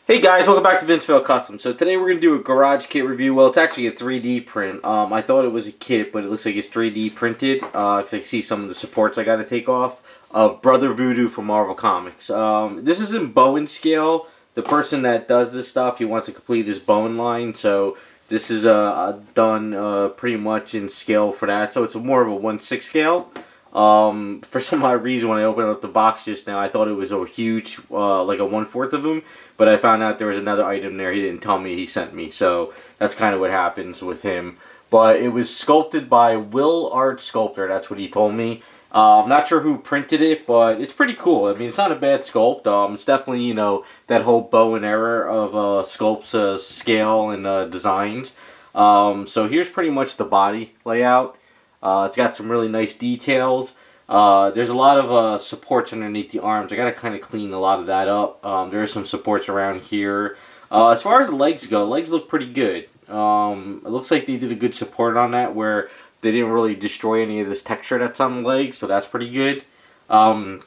Hey guys, welcome back to Vinceville Custom. So today we're going to do a garage kit review. Well, it's actually a 3D print. I thought it was a kit, but it looks like it's 3D printed. Because I can see some of the supports I got to take off. Of Bother Voodoo from Marvel Comics. This is in Bowen scale. The person that does this stuff, he wants to complete his Bowen line. So this is done pretty much in scale for that. So it's more of a 1/6 scale. For some odd reason, when I opened up the box just now, I thought it was a huge, like a 1/4 of them, but I found out there was another item there he didn't tell me he sent me, so that's kind of what happens with him. But it was sculpted by Will Art Sculptor, that's what he told me. I'm not sure who printed it, but it's pretty cool. I mean, it's not a bad sculpt. It's definitely, you know, that whole bow and arrow of sculpts, scale, and designs. So here's pretty much the body layout. It's got some really nice details. There's a lot of supports underneath the arms. I gotta kind of clean a lot of that up. There are some supports around here. As far as the legs go, legs look pretty good. It looks like they did a good support on that where they didn't really destroy any of this texture that's on the legs, so that's pretty good. I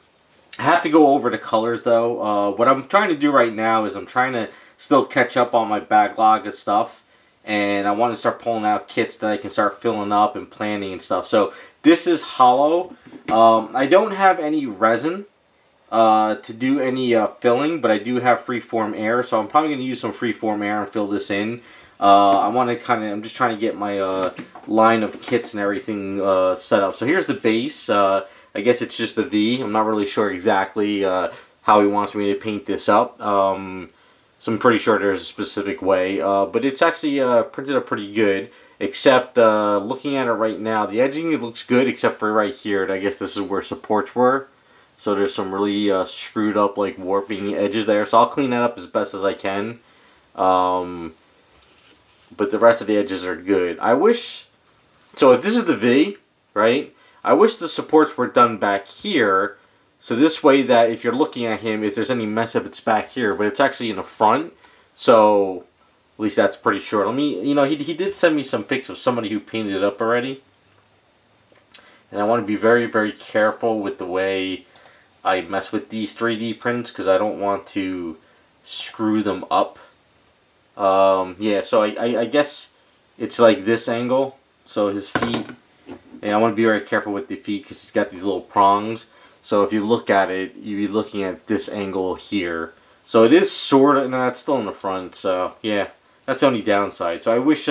have to go over the colors though. What I'm trying to do right now is I'm trying to still catch up on my backlog of stuff. And I want to start pulling out kits that I can start filling up and planning and stuff. So this is hollow. I don't have any resin to do any filling, but I do have freeform air. So I'm probably going to use some freeform air and fill this in. I'm just trying to get my line of kits and everything set up. So here's the base. I guess it's just the V. I'm not really sure exactly how he wants me to paint this up. So I'm pretty sure there's a specific way, but it's actually printed up pretty good, except looking at it right now, the edging looks good except for right here, and I guess this is where supports were. So there's some really screwed up, like, warping edges there, so I'll clean that up as best as I can. But the rest of the edges are good. I wish, so if this is the V, right, I wish the supports were done back here. So this way that if you're looking at him, if there's any mess up, it's back here. But it's actually in the front. So at least that's pretty short. Let me, you know, he did send me some pics of somebody who painted it up already. And I want to be very, very careful with the way I mess with these 3D prints. Because I don't want to screw them up. Yeah, so I guess it's like this angle. So his feet. And I want to be very careful with the feet because he's got these little prongs. So if you look at it, you'd be looking at this angle here. So it is sort of, no, it's still in the front, so yeah, that's the only downside. So I wish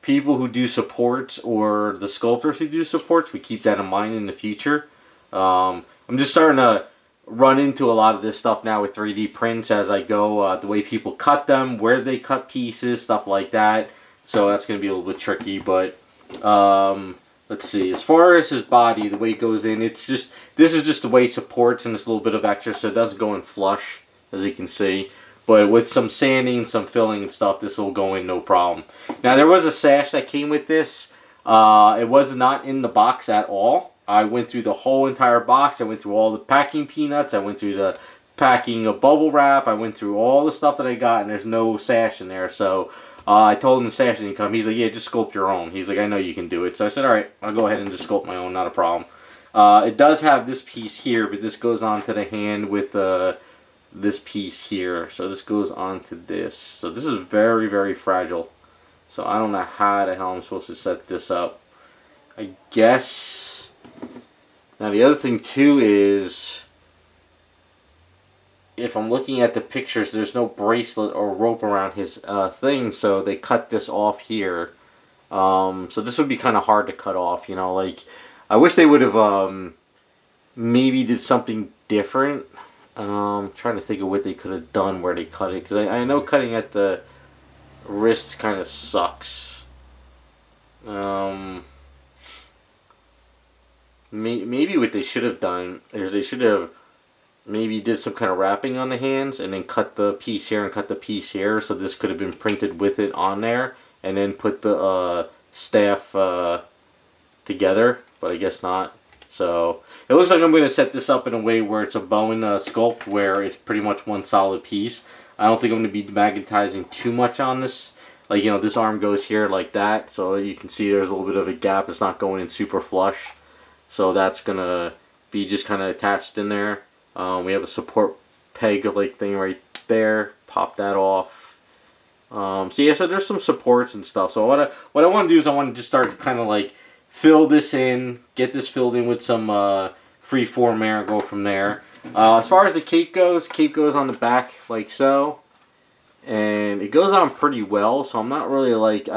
people who do supports or the sculptors who do supports would keep that in mind in the future. I'm just starting to run into a lot of this stuff now with 3D prints as I go, the way people cut them, where they cut pieces, stuff like that. So that's going to be a little bit tricky, but let's see, as far as his body, the way it goes in, it's just, this is just the way it supports and it's a little bit of extra, so it doesn't go in flush, as you can see. But with some sanding, some filling and stuff, this will go in no problem. Now, there was a sash that came with this. It was not in the box at all. I went through the whole entire box. I went through all the packing peanuts. I went through the packing of bubble wrap. I went through all the stuff that I got, and there's no sash in there, so I told him the sash didn't come. He's like, yeah, just sculpt your own. He's like, I know you can do it. So I said, alright, I'll go ahead and just sculpt my own, not a problem. It does have this piece here, but this goes onto the hand with this piece here. So this goes onto this. So this is very, very fragile. So I don't know how the hell I'm supposed to set this up. I guess. Now the other thing too is, if I'm looking at the pictures, there's no bracelet or rope around his thing, so they cut this off here. So this would be kind of hard to cut off, you know, like, I wish they would have maybe did something different. Trying to think of what they could have done where they cut it, because I know cutting at the wrists kind of sucks. Maybe what they should have done is they should have maybe did some kind of wrapping on the hands and then cut the piece here and cut the piece here, so this could have been printed with it on there, and then put the staff together, but I guess not. So it looks like I'm going to set this up in a way where it's a Bowen sculpt where it's pretty much one solid piece. I don't think I'm going to be magnetizing too much on this. Like, you know, this arm goes here like that, so you can see there's a little bit of a gap. It's not going in super flush. So that's going to be just kind of attached in there. We have a support peg like thing right there. pop that off. So yeah, so there's some supports and stuff. So what I want to do is I want to just start kind of like fill this in, get this filled in with some free form air, and go from there. As far as the cape goes on the back like so, and it goes on pretty well. So I'm not really like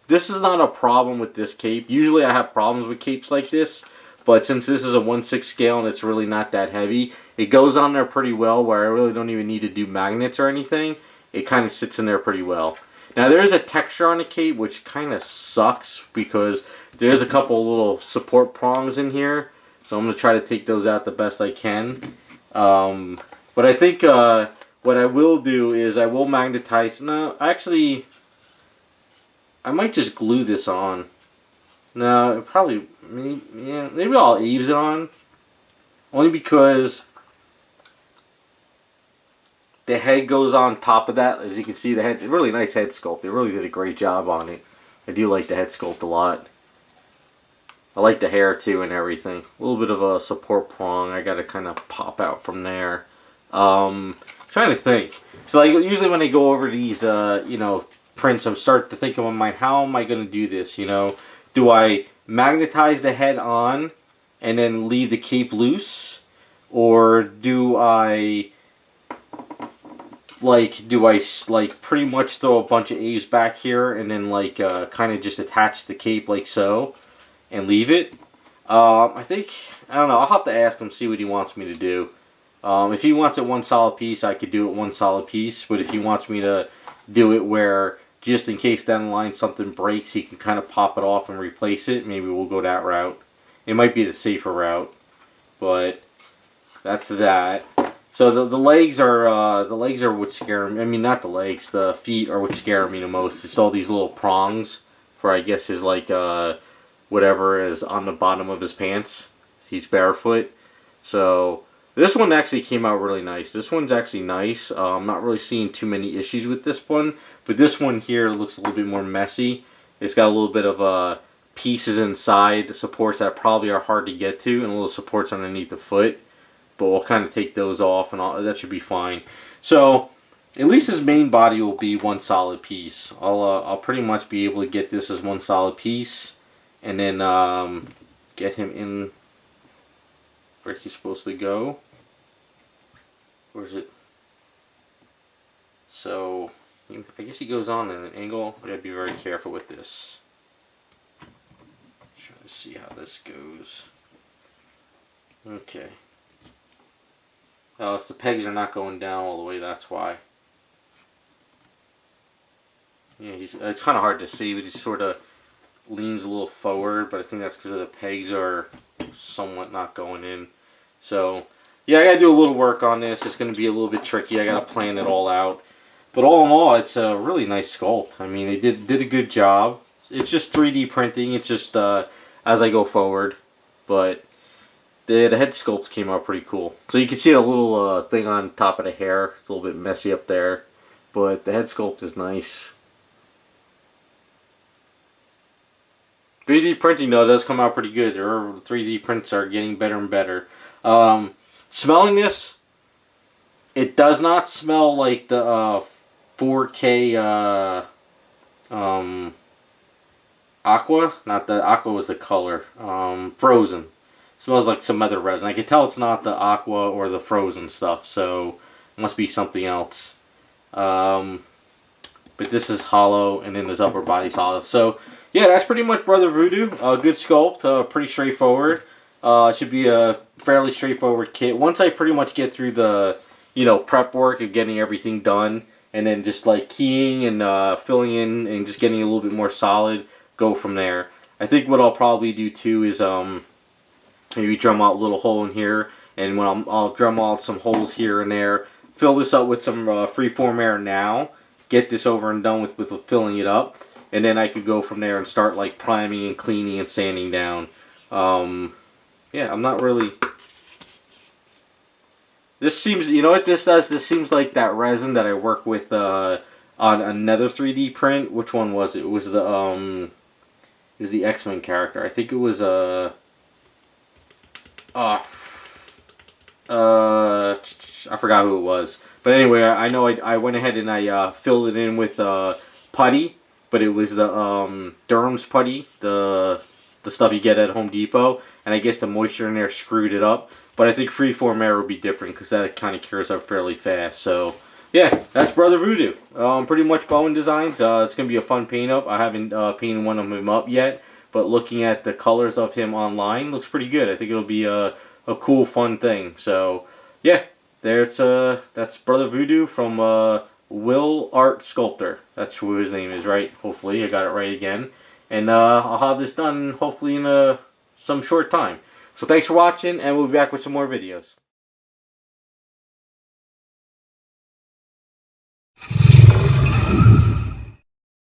This is not a problem with this cape. Usually I have problems with capes like this, but since this is a 1/6 scale and it's really not that heavy, it goes on there pretty well where I really don't even need to do magnets or anything. It kind of sits in there pretty well. Now there is a texture on the cape which kind of sucks because there's a couple little support prongs in here. So I'm going to try to take those out the best I can. But I think what I will do is I will magnetize. No, actually, I might just glue this on. No, probably, maybe I'll eaves it on. Only because the head goes on top of that. As you can see, the head, really nice head sculpt. They really did a great job on it. I do like the head sculpt a lot. I like the hair too and everything. A little bit of a support prong. I got to kind of pop out from there. Trying to think. So like usually when I go over these, prints, I'm starting to think in my mind, how am I going to do this? Do I magnetize the head on and then leave the cape loose, or do I pretty much throw a bunch of A's back here and then kind of just attach the cape like so and leave it? I don't know, I'll have to ask him, see what he wants me to do. If he wants it one solid piece, I could do it one solid piece, but if he wants me to do it where just in case down the line something breaks, he can kind of pop it off and replace it, maybe we'll go that route. It might be the safer route, but that's that. So the legs are what scare me. I mean, not the legs, the feet are what scare me the most. It's all these little prongs for, I guess, his whatever is on the bottom of his pants. He's barefoot. So this one actually came out really nice. This one's actually nice. I'm not really seeing too many issues with this one, but this one here looks a little bit more messy. It's got a little bit of pieces inside, the supports that probably are hard to get to, and little supports underneath the foot. But we'll kind of take those off, and that should be fine. So at least his main body will be one solid piece. I'll pretty much be able to get this as one solid piece, and then get him in where he's supposed to go. Where is it? So I guess he goes on at an angle. I gotta be very careful with this. Trying to see how this goes. Okay. Oh, it's the pegs are not going down all the way, that's why. Yeah, it's kind of hard to see, but he sort of leans a little forward, but I think that's because the pegs are somewhat not going in. So, yeah, I got to do a little work on this. It's going to be a little bit tricky. I got to plan it all out. But all in all, it's a really nice sculpt. I mean, they did a good job. It's just 3D printing. It's just as I go forward. But the head sculpt came out pretty cool. So you can see a little thing on top of the hair. It's a little bit messy up there. But the head sculpt is nice. 3D printing, though, does come out pretty good. Their 3D prints are getting better and better. Smelling this, it does not smell like the 4K Aqua. Not the Aqua was the color. Frozen. Smells like some other resin. I can tell it's not the Aqua or the Frozen stuff, so it must be something else. But this is hollow, and then his upper body's hollow. So yeah, that's pretty much Brother Voodoo. Good sculpt, pretty straightforward. Should be a fairly straightforward kit. Once I pretty much get through the, prep work of getting everything done, and then just like keying and filling in and just getting a little bit more solid, go from there. I think what I'll probably do too is maybe drum out a little hole in here, and when I'll drum out some holes here and there, fill this up with some freeform air now, get this over and done with filling it up, and then I could go from there and start like priming and cleaning and sanding down. Yeah, I'm not really... This seems... You know what this does? This seems like that resin that I work with on another 3D print. Which one was it? It was the X-Men character. I think it was I forgot who it was. But anyway, I know I went ahead and I filled it in with putty, but it was the Durham's putty, the stuff you get at Home Depot, and I guess the moisture in there screwed it up. But I think freeform air would be different because that kind of cures up fairly fast. So yeah, that's Brother Voodoo. Pretty much Bowen Designs. It's gonna be a fun paint up. I haven't painted one of him up yet, but looking at the colors of him online, looks pretty good. I think it'll be a cool, fun thing. So yeah, that's Brother Voodoo from Will Art Sculptor. That's who his name is, right? Hopefully I got it right again. And I'll have this done hopefully in some short time. So thanks for watching, and we'll be back with some more videos.